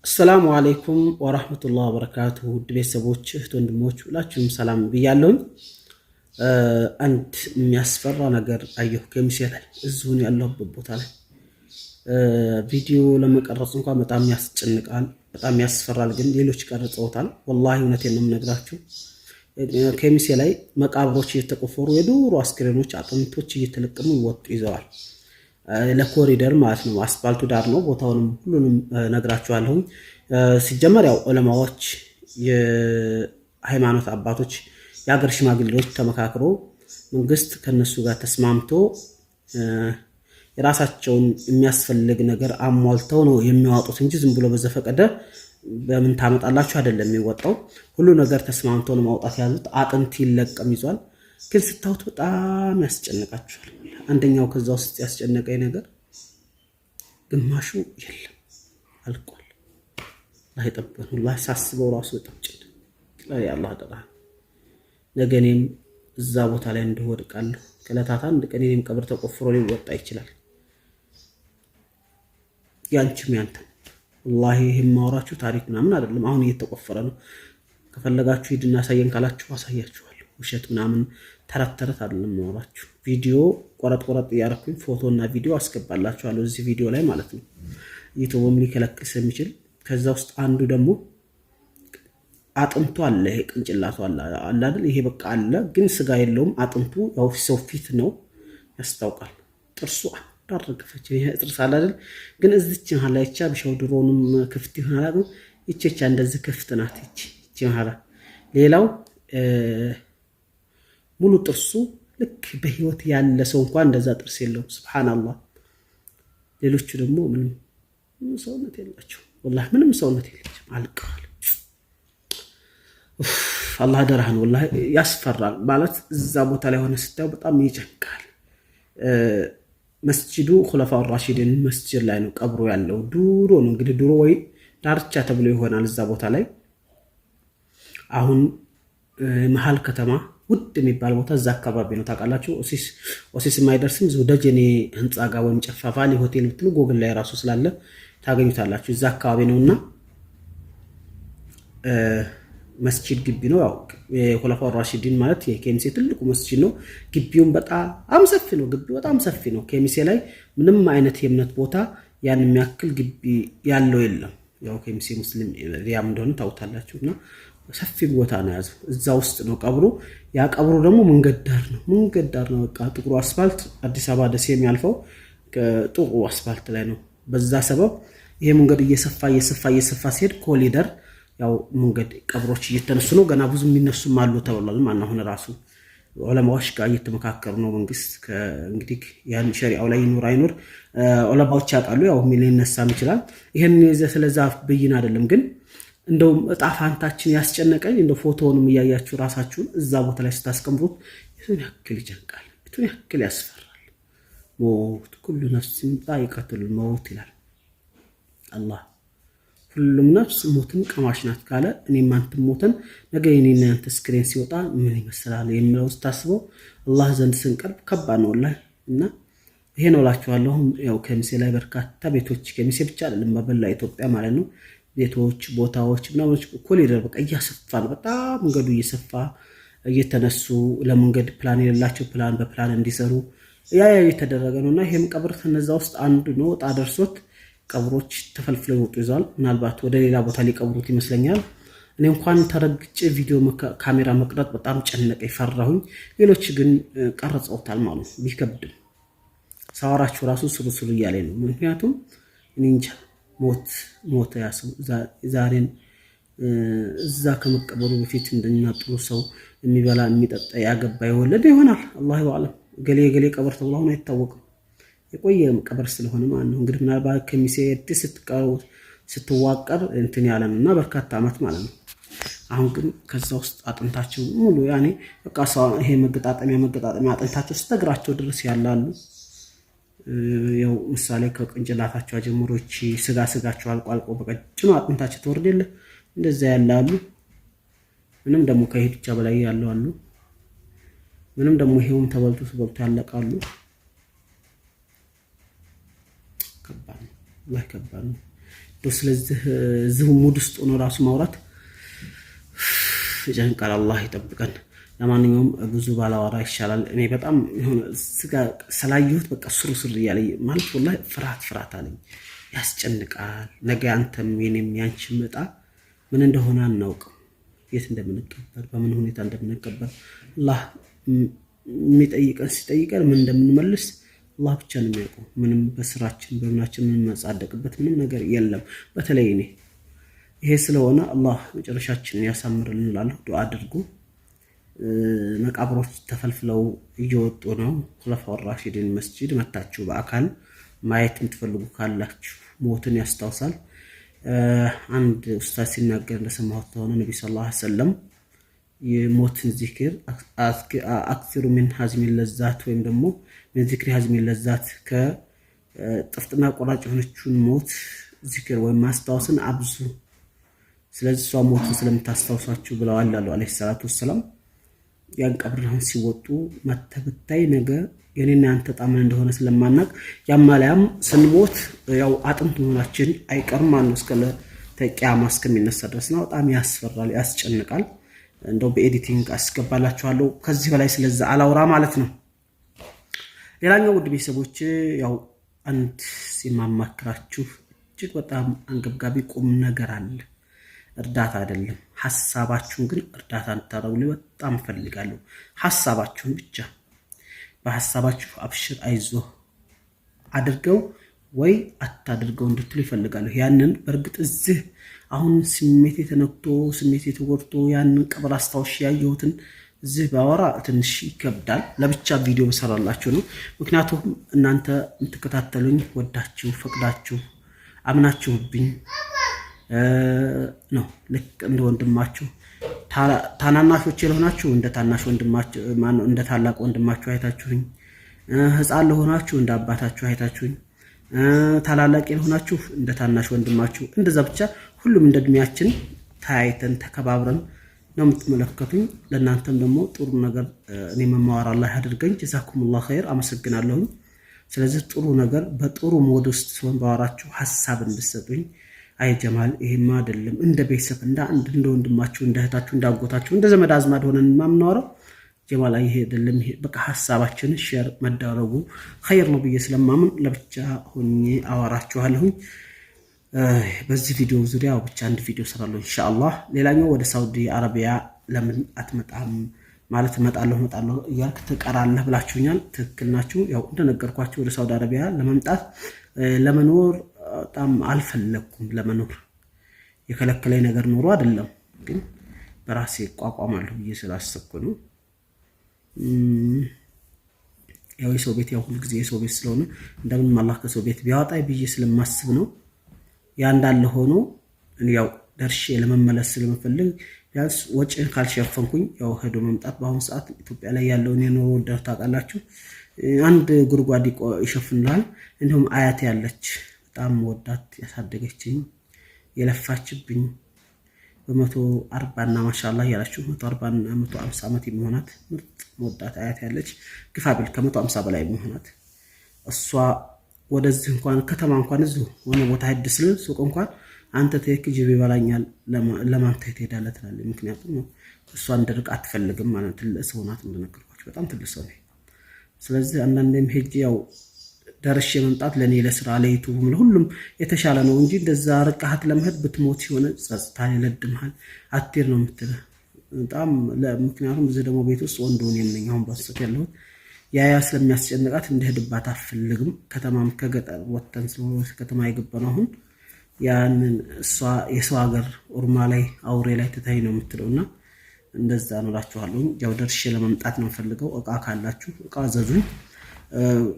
السلام عليكم ورحمة الله وبركاته ቤተሰቦች እህት ወንድሞች ሁላችሁም ሰላም ብያለሁኝ። አንድ የሚያስፈራ ነገር አየሁ ከሚሴ ላይ እዚሁን ያለሁበት ቦታ ላይ ቪዲዮ ለመቀረጽ እንኳን በጣም ያስጨንቃል፣ በጣም ያስፈራል። ግን ሌሎች ቀርጸውታል። ወላሂ እውነቴን ነው የምነግራችሁ። ከሚሴ ላይ መቃብሮች እየተቆፈሩ የዱሮ አስክሬኖች አጥንቶች እየተለቀሙ ይወጡ ይዘዋል። ለኮሪደር ማለት ነው። አስፋልቱ ዳር ነው። ቦታውንም ሁሉንም ነግራችኋለሁ። ሲጀመር ያው ዑለማዎች፣ የሃይማኖት አባቶች፣ የሀገር ሽማግሌዎች ተመካክሮ መንግስት ከነሱ ጋር ተስማምቶ የራሳቸውን የሚያስፈልግ ነገር አሟልተው ነው የሚያወጡት እንጂ ዝም ብሎ በዘፈቀደ በምን ታመጣላችሁ አይደለም የሚወጣው። ሁሉ ነገር ተስማምቶ ነው ማውጣት ያሉት። አጥንት ይለቀም ይዟል። ግን ስታዩት በጣም ያስጨንቃችኋል። አንደኛው ከዛ ውስጥ ያስጨነቀኝ ነገር ግማሹ የለም አልቋል። ላይ ጠበን ወላሂ ሳስበው ራሱ በጣም ጭንቅ ያላህ ደራ ነገ እኔም እዛ ቦታ ላይ እንደወድቃለሁ። ከለታት አንድ ቀን እኔም ቀብር ተቆፍሮ ሊወጣ ይችላል። ያንቺም ያንተ ወላሂ ይሄን ማውራችሁ ታሪክ ምናምን አይደለም። አሁን እየተቆፈረ ነው። ከፈለጋችሁ ሂድና አሳየን ካላችሁ አሳያችኋለሁ። ውሸት ምናምን ተረት አይደለም ማውራችሁ። ቪዲዮ ቆረጥ እያደረኩኝ ፎቶና ቪዲዮ አስገባላችኋለሁ እዚህ ቪዲዮ ላይ ማለት ነው። ዩቲዩብም ሊከለክል ስለሚችል ከዛ ውስጥ አንዱ ደግሞ አጥንቱ አለ። ይሄ ቅንጭላቱ አለ አይደል? ይሄ በቃ አለ፣ ግን ስጋ የለውም። አጥንቱ ያው ሰው ፊት ነው ያስታውቃል። ጥርሱ አዳረገፈች። ይሄ ጥርስ አለ አይደል? ግን እዚች መሀል አይቻ ብሻው ድሮንም ክፍት ይሆናል። ይቺ እንደዚህ ክፍት ናት። ይቺ መሀል ሌላው ሙሉ ጥርሱ ልክ በህይወት ያለ ሰው እንኳን እንደዛ ጥርስ የለውም። ሱብሃንአላህ። ሌሎቹ ደግሞ ምንም ሰውነት የላቸው። ወላሂ ምንም ሰውነት የላቸው፣ አልቀዋል። አላህ ደራህን ወላሂ ያስፈራል። ማለት እዛ ቦታ ላይ ሆነ ስታዩ በጣም ይጨንቃል። መስጂዱ ኹለፋው ራሺዲን መስጂድ ላይ ነው ቀብሩ ያለው። ድሮ ነው እንግዲህ ድሮ ወይ ዳርቻ ተብሎ ይሆናል እዛ ቦታ ላይ። አሁን መሀል ከተማ ውድ የሚባል ቦታ እዛ አካባቢ ነው ታውቃላችሁ። ኦሲስ የማይደርስም ዙ ደጀኔ ህንፃ ጋር ወይም ጨፋፋሊ ሆቴል ብትሉ ጎግል ላይ ራሱ ስላለ ታገኙታላችሁ። እዛ አካባቢ ነውና መስጂድ ግቢ ነው። ያው የኹለፋው ራሺዲን ማለት የኬሚሴ ትልቁ መስጂድ ነው። ግቢውም በጣም ሰፊ ነው። ግቢው በጣም ሰፊ ነው። ኬሚሴ ላይ ምንም አይነት የእምነት ቦታ ያን የሚያክል ግቢ ያለው የለም። ያው ኬሚሴ ሙስሊም ሪያም እንደሆነ ታውታላችሁና ሰፊ ቦታ ነው ያዘው። እዛ ውስጥ ነው ቀብሩ። ያ ቀብሩ ደግሞ መንገድ ዳር ነው። በቃ ጥቁሩ አስፋልት አዲስ አበባ ደሴ የሚያልፈው ጥቁሩ አስፋልት ላይ ነው። በዛ ሰበብ ይሄ መንገድ እየሰፋ ሲሄድ ኮሊደር ያው መንገድ ቀብሮች እየተነሱ ነው። ገና ብዙ የሚነሱም አሉ ተብሏል። ማን አሁን ራሱ ዑለማዎች ጋር እየተመካከሩ ነው። መንግስት እንግዲህ ያን ሸሪዓው ላይ ይኖር አይኖር ዑለማዎች ያውቃሉ። ያው ሊነሳም ይችላል። ይሄን ስለዛ ብይን አይደለም ግን እንደው እጣ ፋንታችን ያስጨነቀኝ እንደው ፎቶውንም እያያችሁ ራሳችሁን እዛ ቦታ ላይ ስታስቀምጡት የቱን ያክል ይጨንቃል፣ የቱን ያክል ያስፈራል። ሞት ኩሉ ነፍስን ዛኢቀቱል መውት ይላል አላህ። ሁሉም ነፍስ ሞትን ቀማሽ ናት ካለ እኔም አንተም ሞተን ነገ የኔና ያንተ ስክሪን ሲወጣ ምን ይመስላል የሚለው ስታስበው አላህ ዘንድ ስንቀርብ ከባድ ነው ወላሂ። እና ይሄ ነው እላችኋለሁ። ያው ከሚሴ ላይ በርካታ ቤቶች ከሚሴ ብቻ አይደለም በመላ ኢትዮጵያ ማለት ነው ቤቶች ቦታዎች ምናምን ኮሪደር በቃ እያሰፋ ነው። በጣም መንገዱ እየሰፋ እየተነሱ ለመንገድ ፕላን የሌላቸው ፕላን በፕላን እንዲሰሩ ያ እየተደረገ ነውና ይሄም ቀብር ከነዛ ውስጥ አንዱ ነው። ዕጣ ደርሶት ቀብሮች ተፈልፍለው ይወጡ ይዟል። ምናልባት ወደ ሌላ ቦታ ሊቀብሩት ይመስለኛል። እኔ እንኳን ተረግጬ ቪዲዮ ካሜራ መቅረጥ በጣም ጨነቀኝ፣ ፈራሁኝ። ሌሎች ግን ቀርጸውታል ማለት ነው። ቢከብድም ሳወራችሁ ራሱ ስሩ እያለኝ ነው። ምክንያቱም እኔ እንጃ ሞት ያሰው ዛሬን እዛ ከመቀበሉ በፊት እንደኛ ጥሩ ሰው የሚበላ የሚጠጣ ያገባ የወለደ ይሆናል። አላህ ይወዓለም። ገሌ ቀብር ተብሎ አሁን አይታወቅም። የቆየ ቀብር ስለሆነ ማለት ነው። እንግዲህ ምናልባት ከሚሴ ስትዋቀር እንትን ያለና በርካታ አመት ማለት ነው። አሁን ግን ከዛ ውስጥ አጥንታቸው ሙሉ ያኔ በቃ ይሄ መገጣጠሚያ አጥንታቸው ስተግራቸው ድረስ ያላሉ። ያው ምሳሌ ከቅንጭላታቸው ጀምሮች ስጋቸው አልቋልቆ በቀጭኑ አጥንታቸው ተወርድ የለ እንደዛ ያላሉ። ምንም ደግሞ ከይሄ ብቻ በላይ ያለው አሉ። ምንም ደግሞ ይሄውም ተበልቶ ያለቃሉ። ከባድ ነው። ስለዚህ እዚሁ ሙድ ውስጥ ሆኖ ራሱ ማውራት ጀንቃል። አላህ ይጠብቀን። ለማንኛውም ብዙ ባላወራ ይሻላል። እኔ በጣም የሆነ ስጋ ስላየሁት በቃ ስሩ እያለ ማለት ወላሂ ፍርሃት አለኝ። ያስጨንቃል። ነገ አንተም የኔም ያንቺም ዕጣ ምን እንደሆነ አናውቅም። የት እንደምንቀበር በምን ሁኔታ እንደምንቀበር አላህ የሚጠይቀን ሲጠይቀን ምን እንደምንመልስ አላህ ብቻ ነው የሚያውቀው። ምንም በስራችን በምናችን ምን መጻደቅበት ምንም ነገር የለም። በተለይ እኔ ይሄ ስለሆነ አላህ መጨረሻችንን ያሳምርልን እላለሁ። ዱዓ አድርጉ። መቃብሮች ተፈልፍለው እየወጡ ነው። ኹለፋው ራሺዲን መስጂድ መታችሁ በአካል ማየት የምትፈልጉ ካላችሁ ሞትን ያስታውሳል። አንድ ኡስታዝ ሲናገር እንደሰማሁት ከሆነ ነቢ ሰለላሁ ዐለይሂ ወሰለም የሞትን ዚክር አክሲሩ ሚን ሀዝሚል ለዛት ወይም ደግሞ ሚን ዚክሪ ሀዝሚል ለዛት ከጥፍጥና ቆራጭ የሆነችውን ሞት ዚክር ወይም ማስታወስን አብዙ፣ ስለዚህ እሷ ሞትን ስለምታስታውሳችሁ ብለዋል አሉ አለይሂ ሰላቱ ወሰላም። ያን ቀብርህን ሲወጡ መተብታይ ነገ የኔና ያንተ ጣምን እንደሆነ ስለማናቅ ያማላያም ስንሞት ያው አጥንት መሆናችን አይቀርም ማለት ነው። እስከ ለቂያማ እስከሚነሳ ድረስ ነው። በጣም ያስፈራል፣ ያስጨንቃል። እንደው በኤዲቲንግ አስገባላችኋለሁ። ከዚህ በላይ ስለዛ አላውራ ማለት ነው። ሌላኛው ውድ ቤተሰቦች ያው አንድ ሲማማክራችሁ እጅግ በጣም አንገብጋቢ ቁም ነገር አለ። እርዳታ አይደለም፣ ሐሳባችሁን ግን እርዳታ እንድታደርጉልኝ በጣም ፈልጋለሁ። ሐሳባችሁን ብቻ በሐሳባችሁ አብሽር አይዞህ አድርገው ወይ አታድርገው እንድትሉ ይፈልጋለሁ። ያንን በእርግጥ እዚህ አሁን ስሜት የተነክቶ ስሜት የተጎድቶ ያንን ቀብር አስታውሽ ያየሁትን እዚህ ባወራ ትንሽ ይከብዳል። ለብቻ ቪዲዮ በሰራላችሁ ነው። ምክንያቱም እናንተ የምትከታተሉኝ ወዳችሁ ፈቅዳችሁ አምናችሁብኝ ነው። ልክ እንደ ወንድማችሁ ታናናሾች ለሆናችሁ እንደ ታናሽ ወንድማችሁ እንደ ታላቅ ወንድማችሁ አይታችሁኝ፣ ህፃን ለሆናችሁ እንደ አባታችሁ አይታችሁኝ፣ ታላላቅ ለሆናችሁ እንደ ታናሽ ወንድማችሁ፣ እንደዛ ብቻ ሁሉም እንደ እድሜያችን ተያይተን ተከባብረን ነው የምትመለከቱኝ። ለእናንተም ደግሞ ጥሩ ነገር እኔ መማወር አላህ ያድርገኝ። ጀዛኩሙላህ ኸይር፣ አመሰግናለሁኝ። ስለዚህ ጥሩ ነገር በጥሩ ሞድ ውስጥ ሲሆን ባወራችሁ ሀሳብ እንድትሰጡኝ። አይ ጀማል ይሄማ አይደለም እንደ ቤተሰብ እንደ ወንድማችሁ እንደ እህታችሁ እንደ አጎታችሁ እንደ ዘመድ አዝማድ ሆነን የማምናወራው ጀማል ይሄ አይደለም። ይሄ በቃ ሀሳባችንን ሼር መዳረጉ ኸይር ነው ብዬ ስለማምን ለብቻ ሆኜ አወራችኋለሁኝ። በዚህ ቪዲዮ ዙሪያ ብቻ አንድ ቪዲዮ ሰራለሁ ኢንሻአላህ። ሌላኛው ወደ ሳውዲ አረቢያ ለምን አትመጣም ማለት እመጣለሁ እያልክ ትቀራለህ ብላችሁኛል። ትክክል ናችሁ። ያው እንደነገርኳችሁ ወደ ሳውዲ አረቢያ ለመምጣት ለመኖር በጣም አልፈለኩም። ለመኖር የከለከለኝ ነገር ኖሮ አይደለም፣ ግን በራሴ እቋቋማለሁ ብዬ ስላሰብኩ ነው። ያው የሰው ቤት ያው ሁሉ ጊዜ የሰው ቤት ስለሆነ እንደምንም አላህ ከሰው ቤት ቢያወጣኝ ብዬ ስለማስብ ነው። ያ እንዳለ ሆኖ እኔ ያው ደርሼ ለመመለስ ስለምፈልግ ቢያንስ ወጪን ካልሸፈንኩኝ ያው ሄዶ መምጣት በአሁኑ ሰዓት ኢትዮጵያ ላይ ያለውን የኑሮ ውድነት ታውቃላችሁ። አንድ ጉድጓድ ይሸፍናል። እንዲሁም አያቴ ያለች በጣም ወዳት ያሳደገችኝ የለፋችብኝ በ140 እና ማሻአላህ ያላችሁ 140 እና 150 ዓመት የሚሆናት ምርጥ ወዳት አያቴ ያለች ግፋብል ከ150 በላይ የሚሆናት እሷ ወደዚህ እንኳን ከተማ እንኳን እዚሁ ሆነ ቦታ ሄድ ስል ሱቅ እንኳን አንተ ተይክ ጅብ ይበላኛል ለማን ትሄዳለህ ትላለች። ምክንያቱም እሷ እንድርቅ አትፈልግም ማለት ትልቅ ሰው ናት። እንደነገርኳችሁ በጣም ትልቅ ሰው ነኝ። ስለዚህ አንዳንዴም ሄጄ ያው ደርሼ መምጣት ለኔ ለስራ ለዩቲዩብም ለሁሉም የተሻለ ነው እንጂ እንደዛ ርቀሃት ለመሄድ ብትሞት ሲሆነ ጸጽታ ይለድምሃል አትር ነው የምትለው በጣም ምክንያቱም እዚህ ደግሞ ቤት ውስጥ ወንድ ሆነ የምነኝ አሁን ባሰት ያለሁት ያ ስለሚያስጨንቃት እንደሄድባት አትፈልግም። ከተማም ከገጠር ወጥተን ስለሆነ ከተማ የገባነው አሁን ያንን እሷ የሰው ሀገር ኡርማ ላይ አውሬ ላይ ትታይ ነው የምትለውና እንደዛ ነው እላችኋለሁ። ያው ደርሼ ለመምጣት ነው ፈልገው። እቃ ካላችሁ እቃ አዘዙኝ።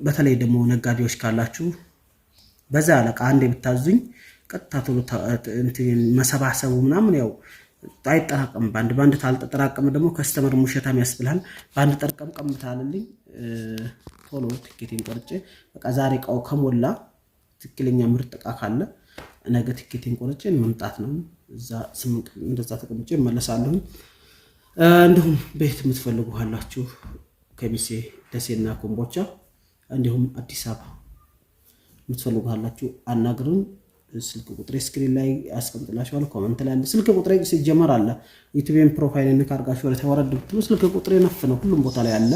በተለይ ደግሞ ነጋዴዎች ካላችሁ በዛ አለቃ አንዴ ብታዙኝ ቀጥታ ቶሎ እንትን መሰባሰቡ ምናምን ያው አይጠራቀም። ባንድ ታልተጠራቀመ ደግሞ ከስተመር ሙሸታም ያስብልሃል። ባንድ ጠርቀም ታልልኝ ቶሎ ትኬቴን ቆርጬ በቃ ዛሬ እቃው ከሞላ ትክክለኛ ምርጥ እቃ ካለ ነገ ትኬቴን ቆርጬ መምጣት ነው። እዛ 8 ቀን እንደዛ ተቀምጬ እመለሳለሁ። እንዲሁም ቤት የምትፈልጉ ካላችሁ ከሚሴ ደሴና ኮምቦቻ እንዲሁም አዲስ አበባ የምትፈልጉ ካላችሁ አናግሩን። ስልክ ቁጥሬ ስክሪን ላይ አስቀምጥላችኋለሁ። ኮሜንት ላይ ስልክ ቁጥሬ ሲጀመር አለ። ዩቲዩብን ፕሮፋይልን ካርጋችሁ ወደ ተወረድ ብትሉ ስልክ ቁጥሬ ነፍ ነው፣ ሁሉም ቦታ ላይ አለ።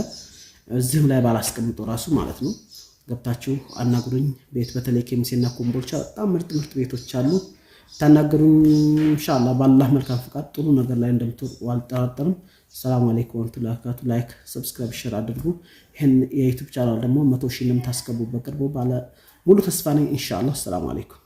እዚህም ላይ ባላስቀምጠው ራሱ ማለት ነው። ገብታችሁ አናግሩኝ። ቤት በተለይ ኬሚሴና ኮምቦልቻ በጣም ምርጥ ቤቶች አሉ። ታናገሩኝ ኢንሻአላህ በአላህ መልካም ፍቃድ ጥሩ ነገር ላይ እንደምትወጡ አልጠራጠርም። ሰላም አለይኩም ወራህመቱላሂ ወበረካቱ። ላይክ፣ ሰብስክራይብ፣ ሼር አድርጉ። ይሄን የዩቲዩብ ቻናል ደግሞ 100 ሺህ እንደምታስገቡ በቅርቡ ባለ ሙሉ ተስፋ ነኝ ኢንሻአላህ። ሰላም አለይኩም።